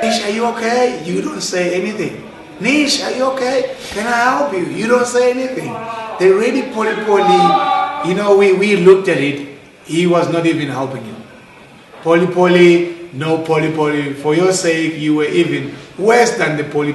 Nish, are you okay? You don't say anything. Nish, are you okay? Can I help you? You don't say anything. They really poly. You know, we looked at it. He was not even helping you. Poly, no poly. For your sake, you were even worse than the poly.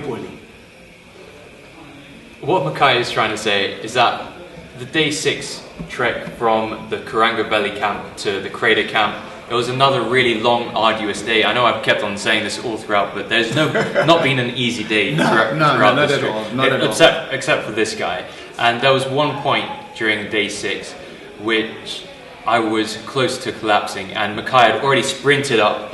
What Makai is trying to say is that the day 6 trek from the Karanga Valley camp to the Crater camp, it was another really long, arduous day. I know I've kept on saying this all throughout, but there's not been an easy day throughout not this at trip, all. Not at all. Except for this guy. And there was one point during day 6 which I was close to collapsing, and Makai had already sprinted up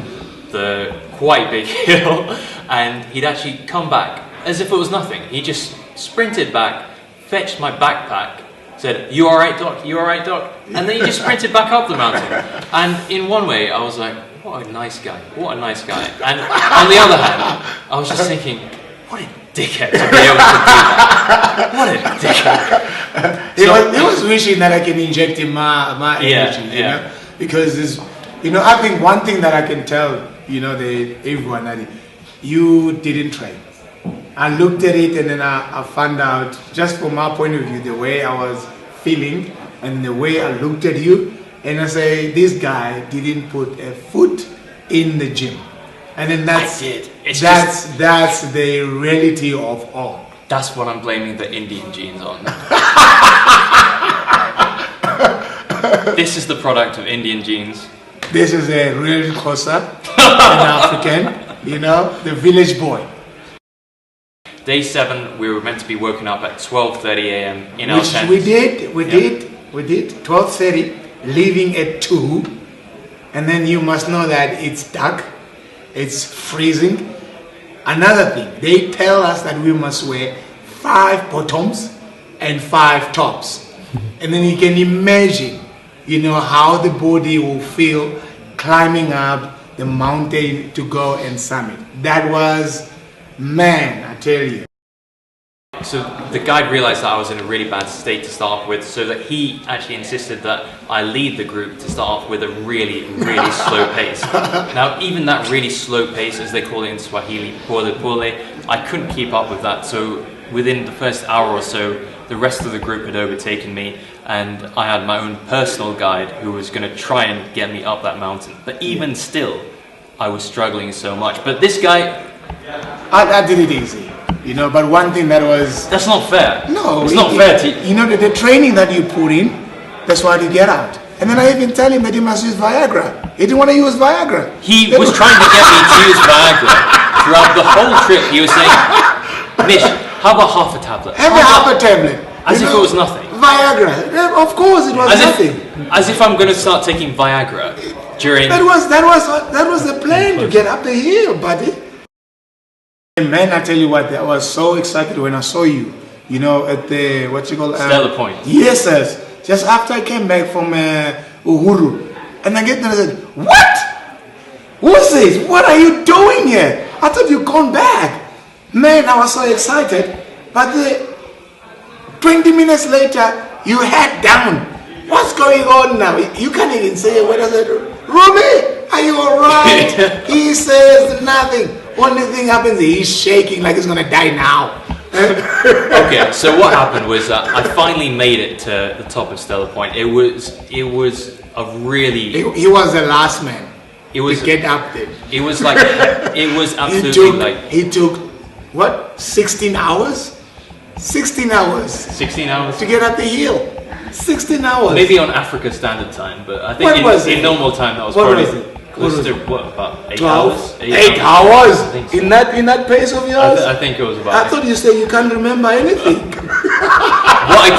the quite big hill, and he'd actually come back as if it was nothing. He just sprinted back, fetched my backpack, said, "You alright, Doc? You alright, Doc?" And then he just sprinted back up the mountain. And in one way, I was like, what a nice guy. What a nice guy. And on the other hand, I was just thinking, what a dickhead to be able to do that. What a dickhead. He was wishing that I can inject him my energy, you know? Because this, you know, I think one thing that I can tell, you know, everyone that you didn't train. I looked at it and then I found out, just from my point of view, the way I was feeling and the way I looked at you, and I say, this guy didn't put a foot in the gym. And then that's the reality of all. That's what I'm blaming the Indian genes on. This is the product of Indian genes. This is a real Xhosa, an African, you know, the village boy. Day 7, we were meant to be woken up at 12:30 a.m. in our tent. We did 12:30, leaving at 2, and then you must know that it's dark, it's freezing. Another thing, they tell us that we must wear 5 bottoms and 5 tops, and then you can imagine, you know, how the body will feel climbing up the mountain to go and summit. That was, man, I tell you. So the guide realized that I was in a really bad state to start off with, so that he actually insisted that I lead the group to start off with a really slow pace. Now, even that really slow pace, as they call it in Swahili, pole pole, I couldn't keep up with that. So within the first hour or so, the rest of the group had overtaken me, and I had my own personal guide who was going to try and get me up that mountain. But even still, I was struggling so much. But this guy, I did it easy, you know, but one thing that was... That's not fair. No. It's not fair to... You know, the training that you put in, that's why you get out. And then I even tell him that he must use Viagra. He didn't want to use Viagra. He was trying to get me to use Viagra. Throughout the whole trip, he was saying, "Nish, how about half a tablet? Have half a tablet." As if it was nothing. Viagra. Of course it was nothing. As if I'm going to start taking Viagra during... That was the plan to get up the hill, buddy. Man, I tell you what, I was so excited when I saw you, you know, at the, what you call... Stella Point. Yes, yes. Just after I came back from Uhuru. And I get there and I said, "What? Who's this? What are you doing here? I thought you'd gone back." Man, I was so excited. But 20 minutes later, you head down. What's going on now? You can't even say what I said. "Rumi, are you alright?" He says nothing. Only thing happens, he's shaking like he's gonna die now. Okay, so what happened was that I finally made it to the top of Stella Point. It was a really... He was the last man. It was to get up there. It was like, it was absolutely He took, what, 16 hours? 16 hours. 16 hours? To get up the hill. 16 hours. Maybe on Africa Standard Time, but I think in normal time that was probably... Close to what, about 8 hours? 8 hours? So. In that pace of yours? I think it was about... I thought you said you can't remember anything. What I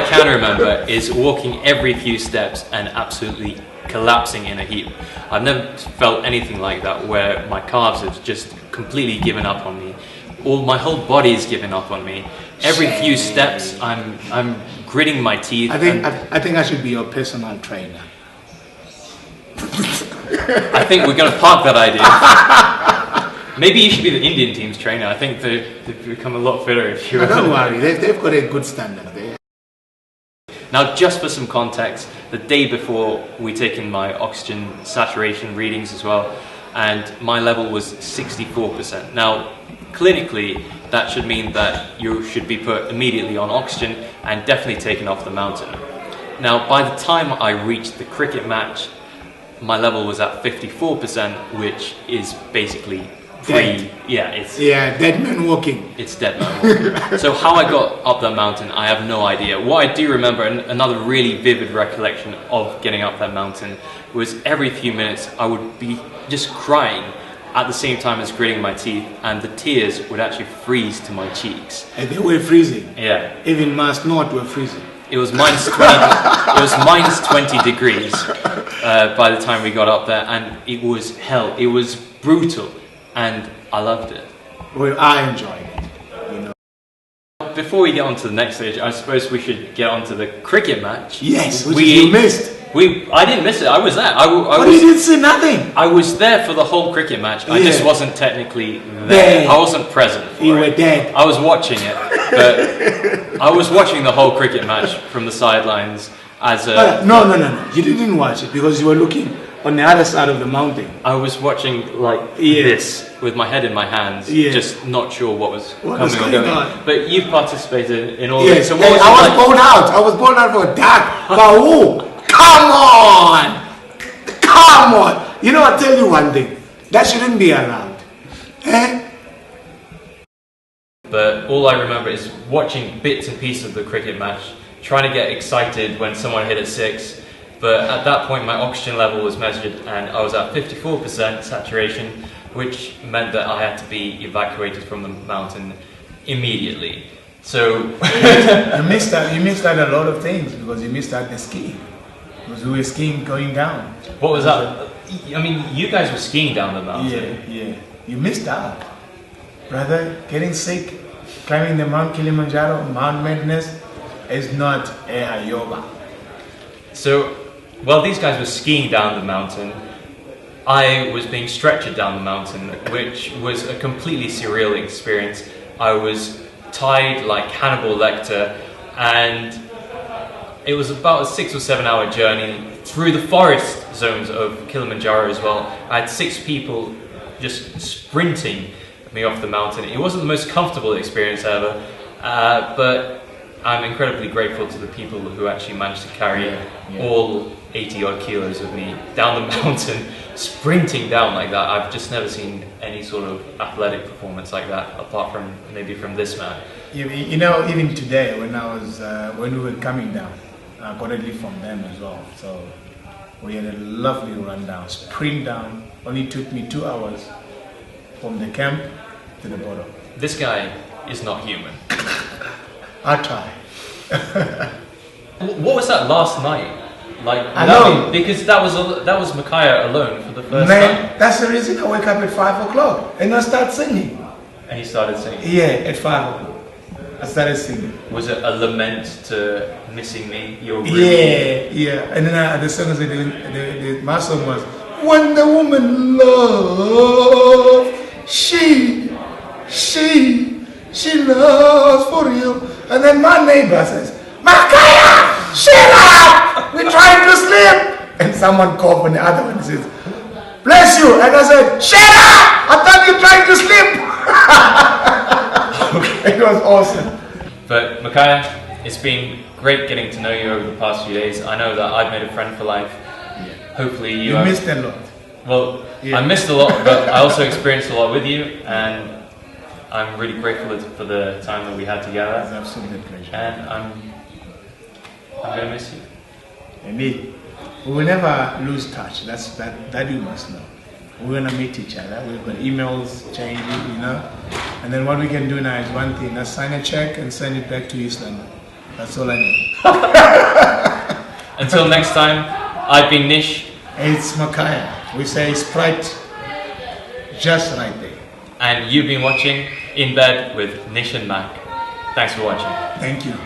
can remember is walking every few steps and absolutely collapsing in a heap. I've never felt anything like that, where my calves have just completely given up on me. My whole body is giving up on me. Every few steps, I'm gritting my teeth. I think I should be your personal trainer. I think we're going to park that idea. Maybe you should be the Indian team's trainer. I think they've become a lot fitter if you... Don't worry, they've got a good standard there. Now, just for some context, the day before we'd taken my oxygen saturation readings as well, and my level was 64%. Now, clinically, that should mean that you should be put immediately on oxygen and definitely taken off the mountain. Now, by the time I reached the cricket match, my level was at 54%, which is basically dead. Dead man walking. It's dead man walking. So how I got up that mountain, I have no idea. What I do remember, and another really vivid recollection of getting up that mountain, was every few minutes I would be just crying at the same time as gritting my teeth, and the tears would actually freeze to my cheeks. And they were freezing. Yeah. Even Mars North were freezing. It was minus 20. It was minus 20 degrees by the time we got up there, and it was hell. It was brutal, and I loved it. Well, I enjoyed it. You know. Before we get on to the next stage, I suppose we should get on to the cricket match. Yes, which you missed. I didn't miss it. I was there. But you didn't see nothing. I was there for the whole cricket match. I just wasn't technically there. Dead. I wasn't present for You it. were dead. I was watching it, but I was watching the whole cricket match from the sidelines as a... No. You didn't watch it because you were looking on the other side of the mountain. I was watching like this with my head in my hands, just not sure what was coming or going on. But you participated in all this. So I was born out for that. But who? Come on! You know, I'll tell you one thing. That shouldn't be allowed. But all I remember is watching bits and pieces of the cricket match, trying to get excited when someone hit a six. But at that point, my oxygen level was measured, and I was at 54% saturation, which meant that I had to be evacuated from the mountain immediately. So you missed out a lot of things because you missed out the skiing. Because we were skiing going down. What was that? I mean, you guys were skiing down the mountain. Yeah. You missed out. Brother, getting sick, climbing the Mount Kilimanjaro, Mount Madness, is not a yoga. So, while these guys were skiing down the mountain, I was being stretchered down the mountain, which was a completely surreal experience. I was tied like Hannibal Lecter, and it was about a 6 or 7 hour journey through the forest zones of Kilimanjaro as well. I had 6 people just sprinting me off the mountain. It wasn't the most comfortable experience ever, but I'm incredibly grateful to the people who actually managed to carry all 80 odd kilos of me down the mountain, sprinting down like that. I've just never seen any sort of athletic performance like that, apart from maybe from this man. You know, even today when we were coming down, I got a lift from them as well. So we had a lovely run down, sprint down. Only took me 2 hours from the camp to the bottom. This guy is not human. I try. What was that last night like? Alone? Because that was Micaiah alone for the first time. That's the reason I wake up at 5 o'clock and I start singing. And he started singing? Yeah, at 5 o'clock. I started singing. Was it a lament to missing me? Yeah. And then the song my song was, when the woman loves, she loves for real. And then my neighbor says, Micaiah, shut up! We're trying to sleep. And someone coughed and the other one says, bless you. And I said, shut up! I thought you were trying to sleep. It was awesome. But Micaiah, it's been great getting to know you over the past few days. I know that I've made a friend for life. Yeah. Hopefully you missed a lot. Well, I missed a lot, but I also experienced a lot with you, and I'm really grateful for the time that we had together. It's an absolute pleasure. And I'm going to miss you. Indeed. We will never lose touch. That you must know. We're going to meet each other. We've got emails changing, And then what we can do now is one thing. Let's sign a check and send it back to Eastland. That's all I need. Until next time, I've been Nish. It's Micaiah. We say Sprite just right there. And you've been watching In Bed with Nish and Mak. Thanks for watching. Thank you.